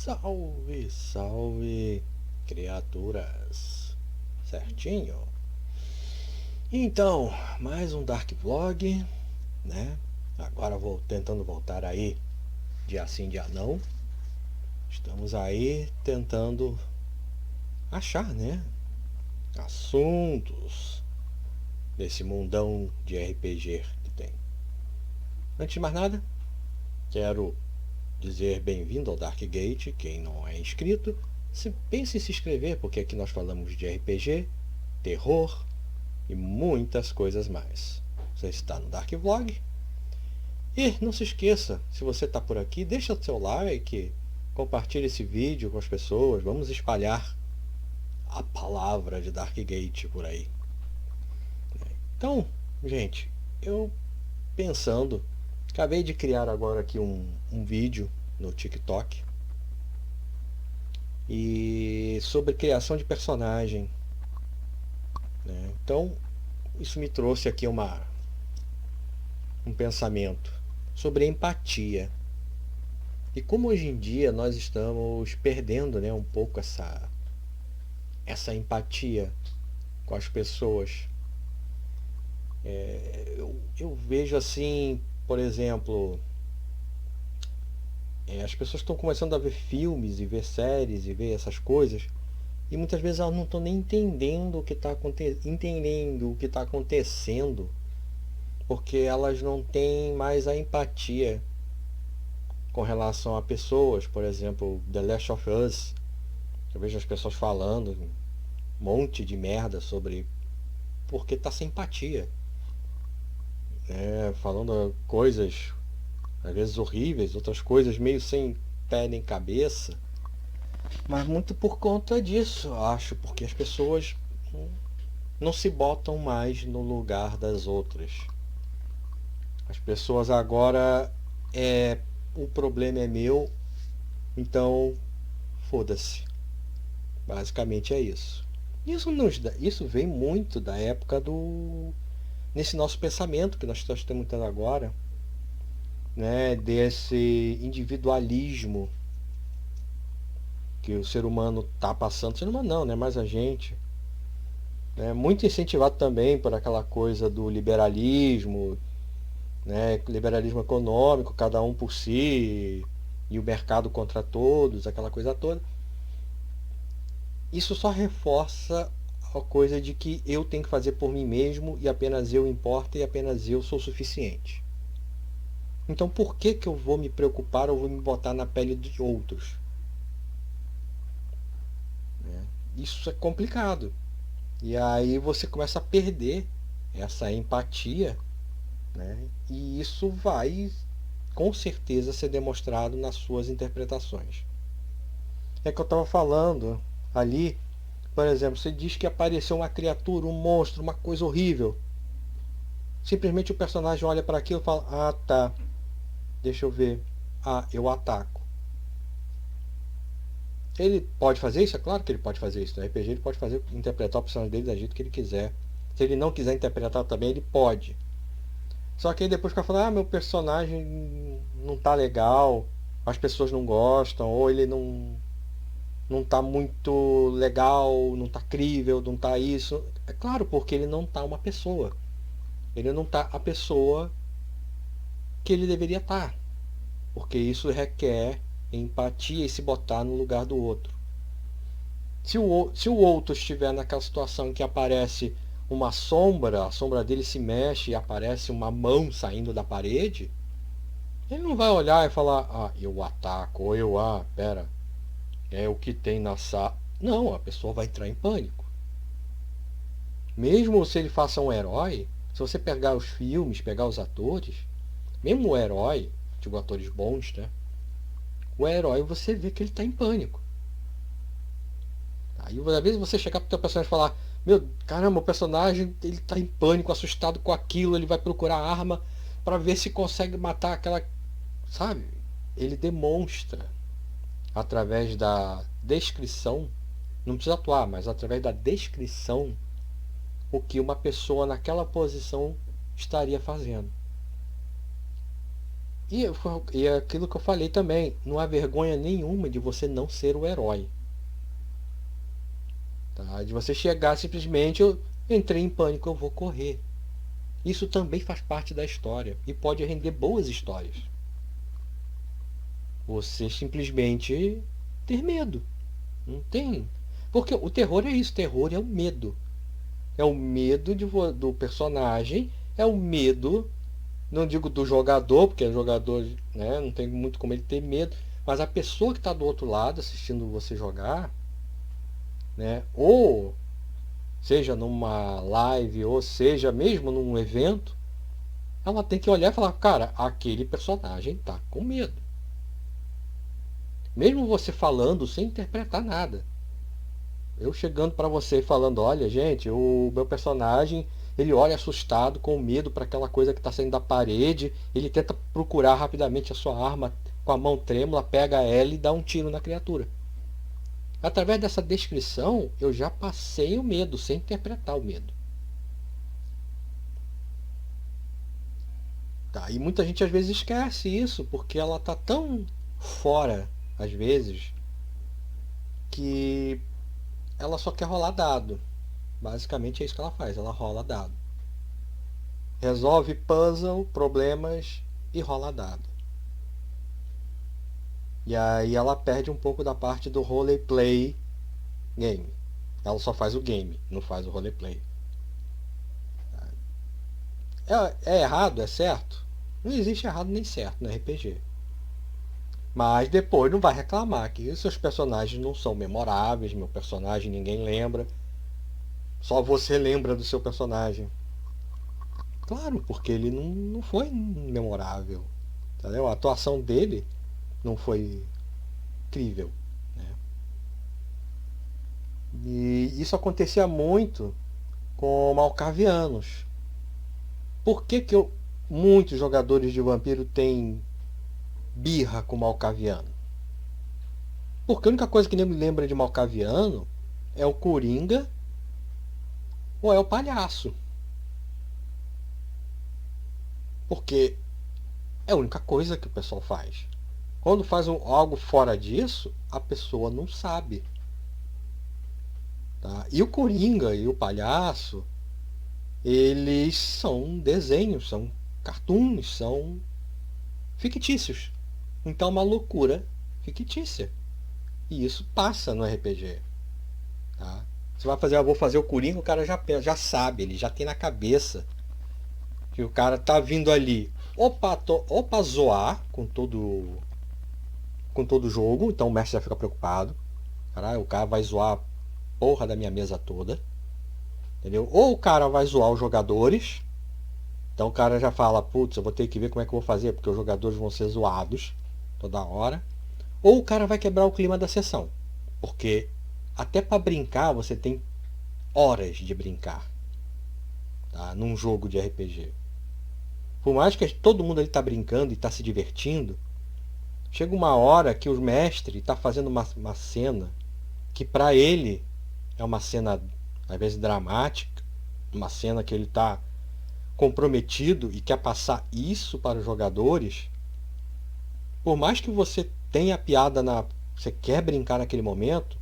Salve, salve, criaturas. Certinho? Então, mais um Dark Vlog, né? Agora vou tentando voltar aí, dia sim, dia não. Estamos aí tentando achar, né? Assuntos desse mundão de RPG que tem. Antes de mais nada, quero dizer bem-vindo ao Dark Gate. Quem não é inscrito, pense em se inscrever, porque aqui nós falamos de RPG, terror e muitas coisas mais. Você está no Dark Vlog. E não se esqueça, se você está por aqui, deixa o seu like, compartilhe esse vídeo com as pessoas. Vamos espalhar a palavra de Dark Gate por aí. Então, gente, eu pensando, acabei de criar agora aqui um vídeo no TikTok e sobre criação de personagem, né? Então isso me trouxe aqui um pensamento sobre empatia e como hoje em dia nós estamos perdendo, né, um pouco essa empatia com as pessoas. Eu vejo assim, por exemplo, as pessoas estão começando a ver filmes e ver séries e ver essas coisas e muitas vezes elas não estão nem entendendo o que está acontecendo, porque elas não têm mais a empatia com relação a pessoas. Por exemplo, The Last of Us, eu vejo as pessoas falando um monte de merda sobre porque tá sem empatia, né? Falando coisas às vezes horríveis, outras coisas meio sem pé nem cabeça, mas muito por conta disso, acho, porque as pessoas não se botam mais no lugar das outras. As pessoas agora o problema é meu, então foda-se. Basicamente é isso. Isso vem muito da época do nesse nosso pensamento que nós estamos tendo agora, né, desse individualismo que o ser humano está passando. O ser humano não, né, mas a gente, né, muito incentivado também por aquela coisa do liberalismo, né, liberalismo econômico, cada um por si e o mercado contra todos, aquela coisa toda. Isso só reforça a coisa de que eu tenho que fazer por mim mesmo e apenas eu importo e apenas eu sou suficiente. Então por que eu vou me preocupar ou vou me botar na pele de outros? Né? Isso é complicado. E aí você começa a perder essa empatia, né? E isso vai com certeza ser demonstrado nas suas interpretações. É que eu estava falando ali, por exemplo, você diz que apareceu uma criatura, um monstro, uma coisa horrível. Simplesmente o personagem olha para aquilo e fala: ah, tá, deixa eu ver. Ah, eu ataco. Ele pode fazer isso? É claro que ele pode fazer isso. No RPG ele pode interpretar o personagem dele do jeito que ele quiser. Se ele não quiser interpretar também, ele pode. Só que aí depois fica falando: ah, meu personagem não tá legal, as pessoas não gostam, ou ele não tá muito legal, não tá crível, não tá isso. É claro, porque ele não tá uma pessoa. Ele não tá a pessoa que ele deveria estar. Porque isso requer empatia e se botar no lugar do outro. Se o outro estiver naquela situação em que aparece uma sombra, a sombra dele se mexe e aparece uma mão saindo da parede, ele não vai olhar e falar: ah, eu ataco, ou pera, é o que tem na sala. Não, a pessoa vai entrar em pânico. Mesmo se ele faça um herói, se você pegar os filmes, pegar os atores, mesmo o herói, tipo atores bons, né? O herói você vê que ele está em pânico. Aí às vezes você chegar pro teu personagem e falar: meu, caramba, o personagem ele tá em pânico, assustado com aquilo, ele vai procurar arma para ver se consegue matar aquela, sabe? Ele demonstra através da descrição, não precisa atuar, mas através da descrição o que uma pessoa naquela posição estaria fazendo. E é aquilo que eu falei também, não há vergonha nenhuma de você não ser o herói. Tá? De você chegar simplesmente, eu entrei em pânico, eu vou correr. Isso também faz parte da história e pode render boas histórias. Você simplesmente ter medo. Não tem. Porque o terror é isso, o terror é o medo. É o medo do personagem, é o medo, não digo do jogador, porque o jogador, né, não tem muito como ele ter medo, mas a pessoa que está do outro lado assistindo você jogar, né, ou seja numa live, ou seja mesmo num evento, ela tem que olhar e falar, cara, aquele personagem tá com medo. Mesmo você falando sem interpretar nada. Eu chegando para você e falando, olha, gente, o meu personagem, ele olha assustado, com medo para aquela coisa que está saindo da parede, ele tenta procurar rapidamente a sua arma com a mão trêmula, pega ela e dá um tiro na criatura. Através dessa descrição, eu já passei o medo, sem interpretar o medo. Tá? E muita gente às vezes esquece isso, porque ela tá tão fora, às vezes, que ela só quer rolar dado. Basicamente é isso que ela faz, ela rola dado. Resolve puzzle, problemas e rola dado. E aí ela perde um pouco da parte do roleplay game. Ela só faz o game, não faz o roleplay. É errado, é certo? Não existe errado nem certo no RPG. Mas depois não vai reclamar que seus personagens não são memoráveis, meu personagem ninguém lembra. Só você lembra do seu personagem. Claro, porque ele não foi memorável. Entendeu? A atuação dele não foi incrível. Né? E isso acontecia muito com malcavianos. Por que muitos jogadores de vampiro têm birra com malcaviano? Porque a única coisa que nem me lembra de malcaviano é o Coringa ou é o palhaço. Porque é a única coisa que o pessoal faz. Quando faz algo fora disso, a pessoa não sabe. Tá? E o Coringa e o palhaço, eles são desenhos, são cartoons, são fictícios. Então é uma loucura fictícia. E isso passa no RPG. Tá? Você vai fazer, eu vou fazer o Coringa, o cara já sabe, ele já tem na cabeça que o cara tá vindo ali opa zoar com todo o jogo, então o mestre já fica preocupado. Caralho, o cara vai zoar a porra da minha mesa toda. Entendeu? Ou o cara vai zoar os jogadores. Então o cara já fala, putz, eu vou ter que ver como é que eu vou fazer, porque os jogadores vão ser zoados toda hora. Ou o cara vai quebrar o clima da sessão. Porque até para brincar você tem horas de brincar. Tá? Num jogo de RPG. Por mais que todo mundo ali tá brincando e tá se divertindo, chega uma hora que o mestre está fazendo uma cena que para ele é uma cena às vezes dramática, uma cena que ele está comprometido e quer passar isso para os jogadores. Por mais que você tenha a piada você quer brincar naquele momento,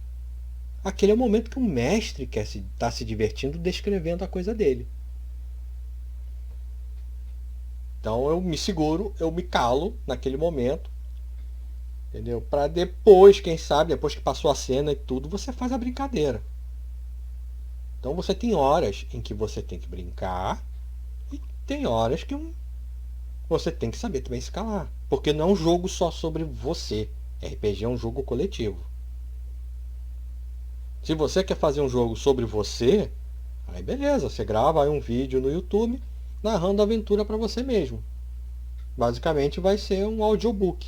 aquele é o momento que o mestre quer tá se divertindo descrevendo a coisa dele. Então eu me seguro, eu me calo naquele momento, entendeu? Para depois, quem sabe, depois que passou a cena e tudo, você faz a brincadeira. Então você tem horas em que você tem que brincar e tem horas que você tem que saber também se calar. Porque não é um jogo só sobre você. RPG é um jogo coletivo. Se você quer fazer um jogo sobre você, aí beleza, você grava aí um vídeo no YouTube narrando a aventura para você mesmo. Basicamente vai ser um audiobook.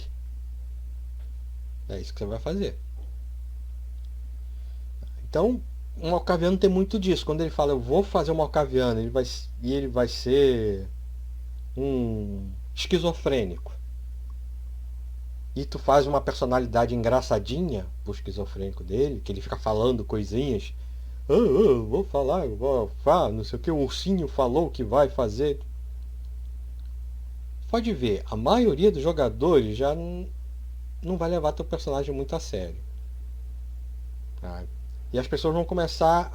É isso que você vai fazer. Então, um malcaviano tem muito disso. Quando ele fala, eu vou fazer um malcaviano, ele vai ser um esquizofrênico. E tu faz uma personalidade engraçadinha pro esquizofrênico dele, que ele fica falando coisinhas. Vou falar, não sei o que, o ursinho falou que vai fazer. pode ver, a maioria dos jogadores já não vai levar teu personagem muito a sério. Tá? E as pessoas vão começar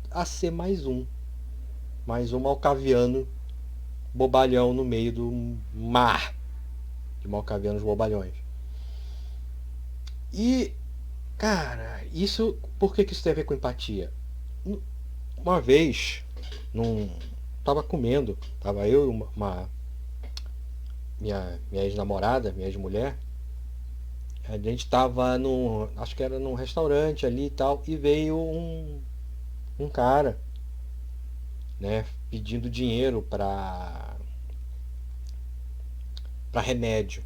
a ser mais um malcaviano bobalhão no meio do mar de malcavianos bobalhões. E, cara, isso, por que isso tem a ver com empatia? Uma vez, tava comendo, tava eu e minha ex-namorada, minha ex-mulher, a gente tava acho que era num restaurante ali e tal, e veio um cara, né, pedindo dinheiro para remédio.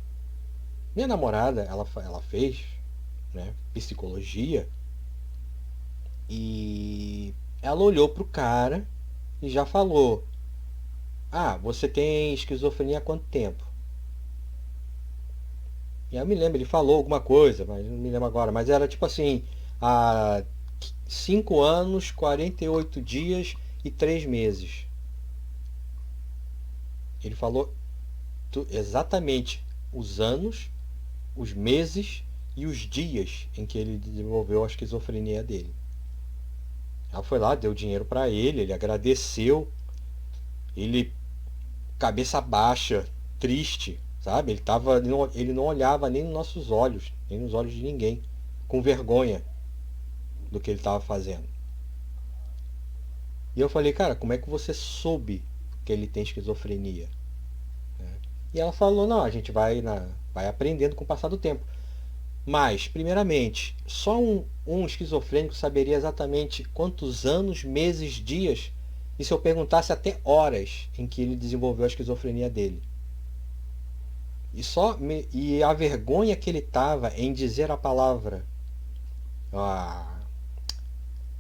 Minha namorada, ela fez, né, psicologia, e ela olhou pro cara e já falou: "Ah, você tem esquizofrenia há quanto tempo?" E aí eu me lembro, ele falou alguma coisa, mas não me lembro agora, mas era tipo assim, há 5 anos, 48 dias e 3 meses. Ele falou exatamente os anos, os meses e os dias em que ele desenvolveu a esquizofrenia dele. Ela foi lá, deu dinheiro para ele agradeceu, ele cabeça baixa, triste, sabe? Ele não olhava nem nos nossos olhos, nem nos olhos de ninguém, com vergonha do que ele estava fazendo. E eu falei: "Cara, como é que você soube que ele tem esquizofrenia?" E ela falou: "Não, a gente vai aprendendo com o passar do tempo. Mas, primeiramente, só um esquizofrênico saberia exatamente quantos anos, meses, dias, e se eu perguntasse até horas em que ele desenvolveu a esquizofrenia dele. E a vergonha que ele tava em dizer a palavra, ah,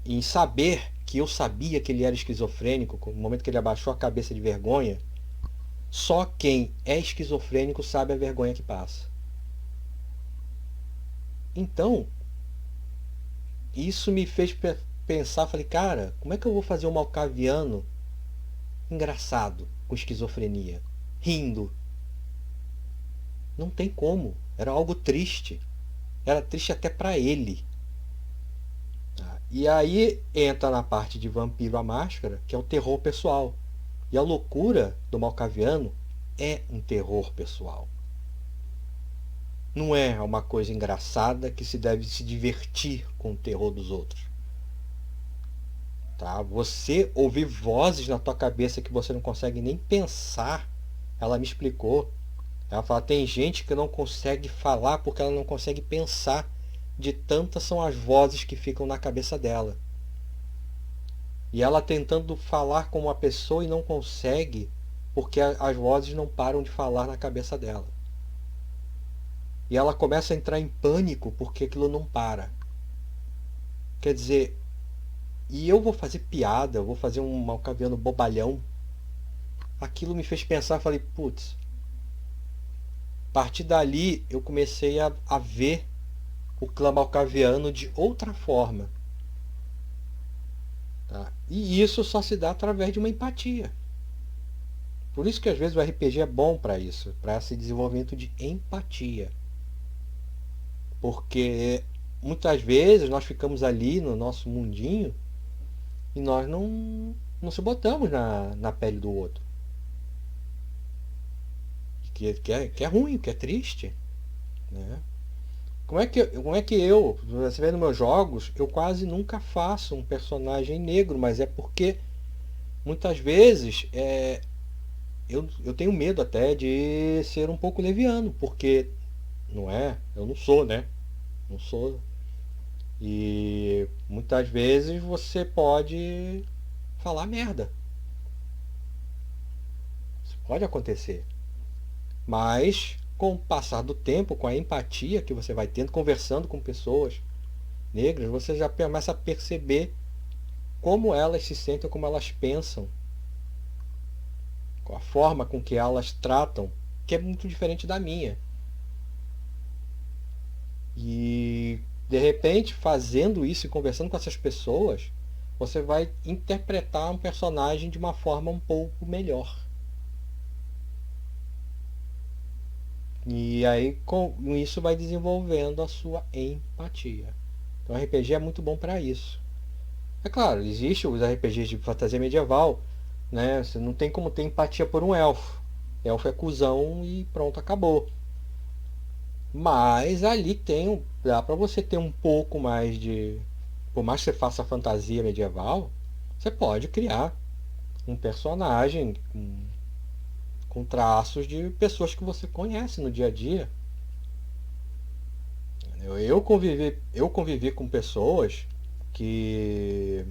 em saber que eu sabia que ele era esquizofrênico, no momento que ele abaixou a cabeça de vergonha, só quem é esquizofrênico sabe a vergonha que passa. Então, isso me fez pensar, falei: "Cara, como é que eu vou fazer um malcaviano engraçado com esquizofrenia, rindo?" Não tem como. Era algo triste. Era triste até para ele. E aí entra na parte de Vampiro à Máscara, que é o terror pessoal. E a loucura do malcaviano é um terror pessoal. Não é uma coisa engraçada que se deve se divertir com o terror dos outros. Tá? Você ouvir vozes na tua cabeça que você não consegue nem pensar. Ela me explicou. Ela fala: tem gente que não consegue falar porque ela não consegue pensar, de tantas são as vozes que ficam na cabeça dela. E ela tentando falar com uma pessoa e não consegue porque as vozes não param de falar na cabeça dela. E ela começa a entrar em pânico porque aquilo não para. Quer dizer, e eu vou fazer piada, eu vou fazer um malcaviano bobalhão. Aquilo me fez pensar, falei: putz. A partir dali eu comecei a ver o clã malcaviano de outra forma. Tá? E isso só se dá através de uma empatia. Por isso que às vezes o RPG é bom para isso, para esse desenvolvimento de empatia. Porque muitas vezes nós ficamos ali no nosso mundinho e nós não se botamos na pele do outro. Que é ruim, que é triste. Né? Como é que você vê nos meus jogos, eu quase nunca faço um personagem negro, mas é porque muitas vezes eu tenho medo até de ser um pouco leviano, porque não é, eu não sou, né? Não sou. E muitas vezes você pode falar merda. Isso pode acontecer. Mas com o passar do tempo, com a empatia que você vai tendo, conversando com pessoas negras, você já começa a perceber como elas se sentem, como elas pensam, com a forma com que elas tratam, que é muito diferente da minha. E de repente, fazendo isso e conversando com essas pessoas, você vai interpretar um personagem de uma forma um pouco melhor. E aí com isso vai desenvolvendo a sua empatia. Então o RPG é muito bom para isso. É claro, existe os RPGs de fantasia medieval, né? Você não tem como ter empatia por um elfo. Elfo é cuzão e pronto, acabou. Mas ali dá para você ter um pouco mais de, por mais que você faça fantasia medieval, você pode criar um personagem com traços de pessoas que você conhece no dia a dia. Eu convivi com pessoas que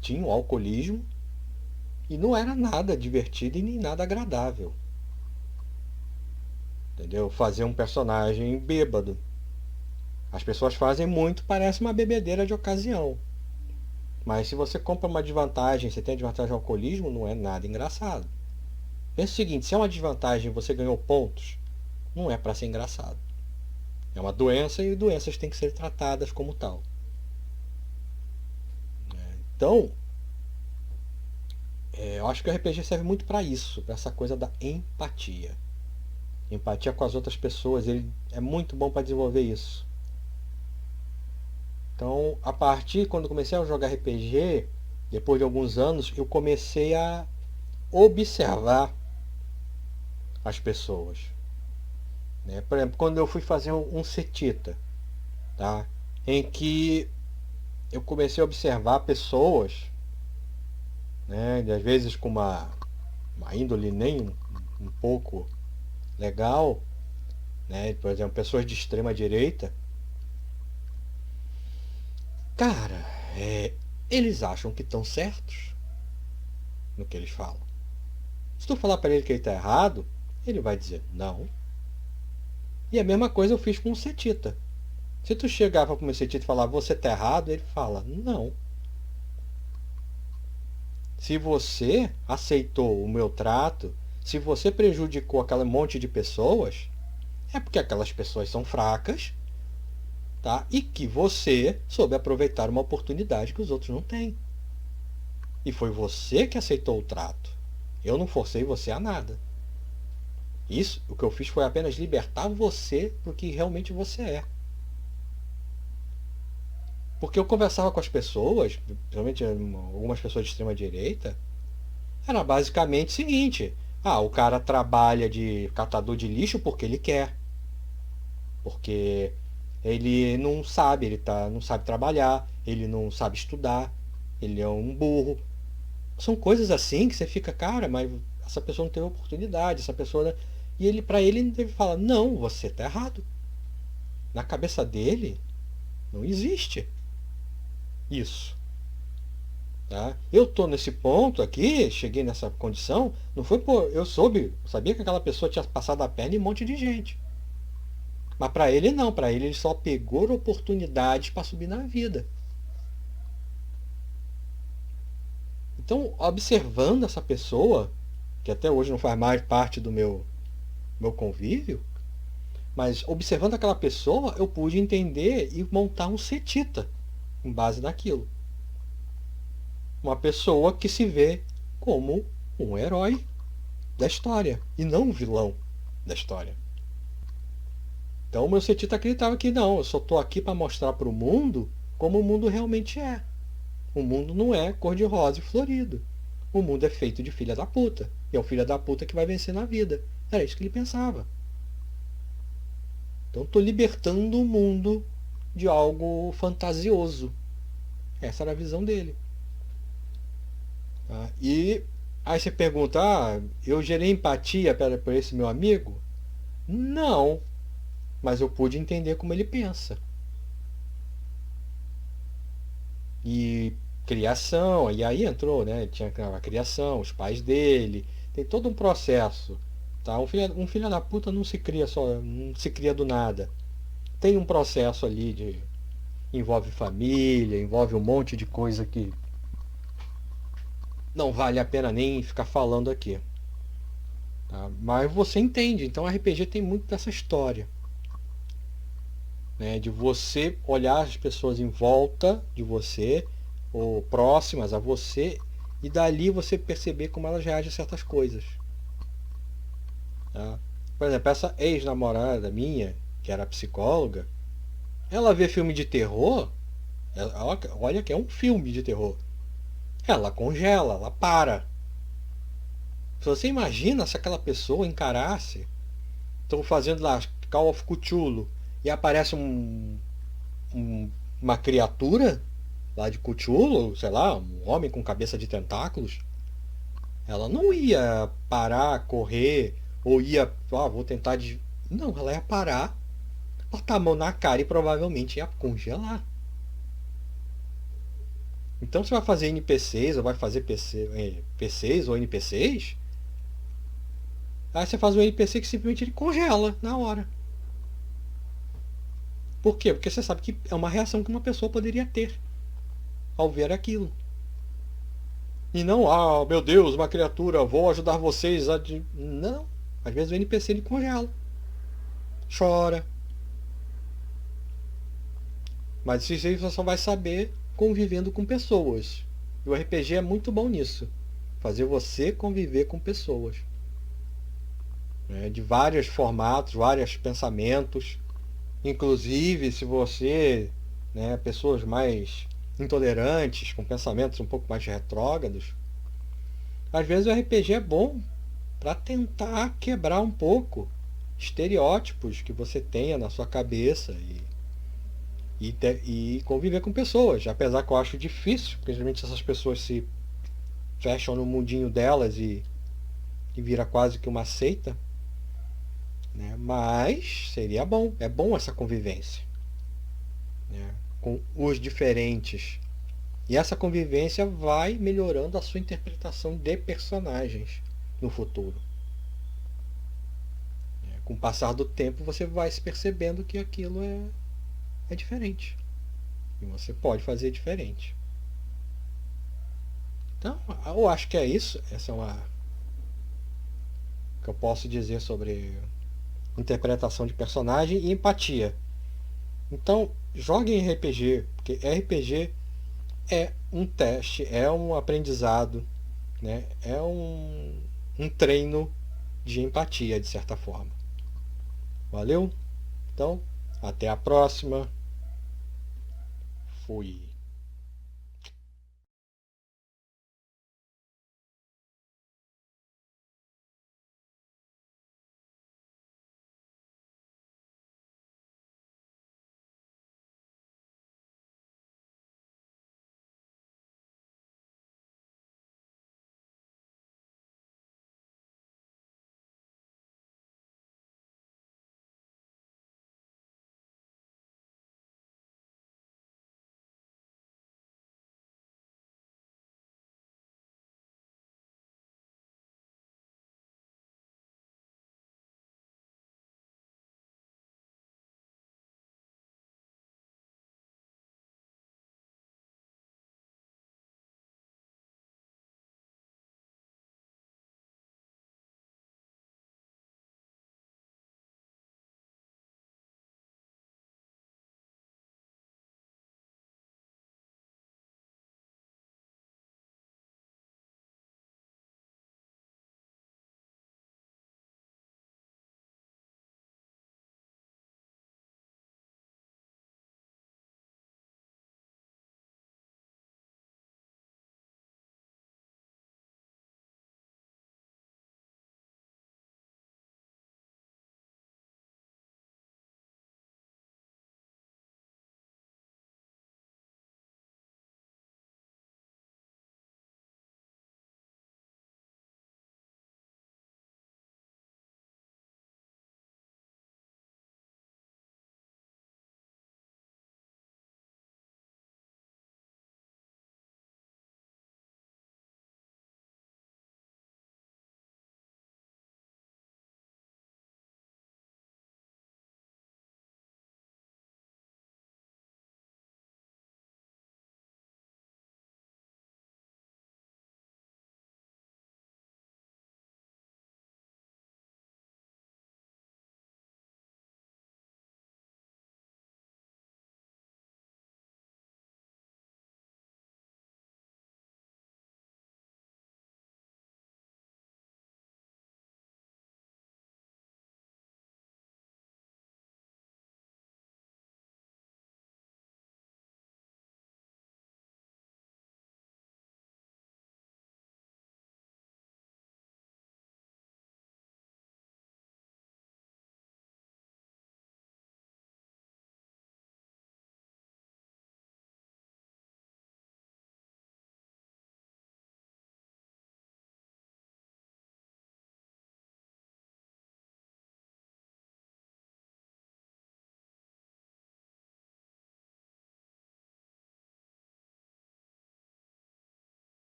tinham alcoolismo e não era nada divertido e nem nada agradável. Entendeu? Fazer um personagem bêbado. As pessoas fazem muito, parece uma bebedeira de ocasião. Mas se você compra uma desvantagem, você tem a desvantagem de alcoolismo, não é nada engraçado. Pensa o seguinte, se é uma desvantagem e você ganhou pontos, não é para ser engraçado. É uma doença e doenças têm que ser tratadas como tal. Então, eu acho que o RPG serve muito para isso, para essa coisa da empatia. Empatia com as outras pessoas, ele é muito bom para desenvolver isso. Então, a partir quando eu comecei a jogar RPG, depois de alguns anos, eu comecei a observar as pessoas. Né? Por exemplo, quando eu fui fazer um setita, tá? Em que eu comecei a observar pessoas, né? Às vezes com uma índole nem um pouco legal, né? Por exemplo, pessoas de extrema direita. Cara, eles acham que estão certos no que eles falam. Se tu falar para ele que ele está errado, ele vai dizer não. E a mesma coisa eu fiz com o setita. Se tu chegava para o meu setita e falar você está errado, ele fala não. Se você aceitou o meu trato, se você prejudicou aquele monte de pessoas, é porque aquelas pessoas são fracas, tá? E que você soube aproveitar uma oportunidade que os outros não têm. E foi você que aceitou o trato. Eu não forcei você a nada. Isso, o que eu fiz foi apenas libertar você do que realmente você é. Porque eu conversava com as pessoas, principalmente algumas pessoas de extrema direita, era basicamente o seguinte: o cara trabalha de catador de lixo porque ele quer. Porque ele não sabe, não sabe trabalhar, ele não sabe estudar, ele é um burro. São coisas assim que você fica, cara, mas essa pessoa não teve oportunidade, essa pessoa. E ele, para ele fala, não, você tá errado. Na cabeça dele, não existe isso. Tá? Eu tô nesse ponto aqui, cheguei nessa condição, não foi por. Eu sabia que aquela pessoa tinha passado a perna em um monte de gente. Mas para ele não, para ele só pegou oportunidades para subir na vida. Então, observando essa pessoa, que até hoje não faz mais parte do meu convívio, mas observando aquela pessoa, eu pude entender e montar um setita em base naquilo. Uma pessoa que se vê como um herói da história e não um vilão da história. Então o meu setita acreditava que não, eu só estou aqui para mostrar para o mundo como o mundo realmente é. O mundo não é cor-de-rosa e florido. O mundo é feito de filha da puta. E é o filho da puta que vai vencer na vida. Era isso que ele pensava. Então estou libertando o mundo de algo fantasioso. Essa era a visão dele. Tá? E aí você pergunta, eu gerei empatia por esse meu amigo? Não, mas eu pude entender como ele pensa. E criação, e aí entrou, né? Tinha a criação, os pais dele, tem todo um processo. Tá? Um filho da puta não se cria só, não se cria do nada. Tem um processo ali de envolve família, envolve um monte de coisa que não vale a pena nem ficar falando aqui. Tá? Mas você entende, então RPG tem muito dessa história. Né? De você olhar as pessoas em volta de você, ou próximas a você, e dali você perceber como elas reagem a certas coisas. Tá? Por exemplo, essa ex-namorada minha, que era psicóloga, ela vê filme de terror, olha que é um filme de terror. Ela congela, ela para. Se você imagina se aquela pessoa encarasse, estou fazendo lá Call of Cthulhu e aparece uma criatura lá de Cthulhu, sei lá, um homem com cabeça de tentáculos, ela não ia parar, correr, ou ia, vou tentar de. Não, ela ia parar, botar a mão na cara e provavelmente ia congelar. Então você vai fazer NPCs, ou vai fazer PCs ou NPCs, aí você faz um NPC que simplesmente ele congela na hora. Por quê? Porque você sabe que é uma reação que uma pessoa poderia ter ao ver aquilo. E não, meu Deus, uma criatura, vou ajudar vocês a. Não. Às vezes o NPC ele congela. Chora. Mas isso aí você só vai saber convivendo com pessoas. E o RPG é muito bom nisso. Fazer você conviver com pessoas. Né? De vários formatos, vários pensamentos. Inclusive, se você, né, pessoas mais intolerantes, com pensamentos um pouco mais retrógrados, às vezes o RPG é bom para tentar quebrar um pouco estereótipos que você tenha na sua cabeça e conviver com pessoas. Apesar que eu acho difícil, principalmente essas pessoas se fecham no mundinho delas e vira quase que uma seita. Né? Mas seria bom, é bom essa convivência, né? Com os diferentes. E essa convivência vai melhorando a sua interpretação de personagens no futuro. Com o passar do tempo você vai se percebendo que aquilo é diferente. E você pode fazer diferente. Então, eu acho que é isso. Essa é uma que eu posso dizer sobre interpretação de personagem e empatia. Então, jogue em RPG, porque RPG é um teste, é um aprendizado, né? É um treino de empatia, de certa forma. Valeu? Então, até a próxima. Fui.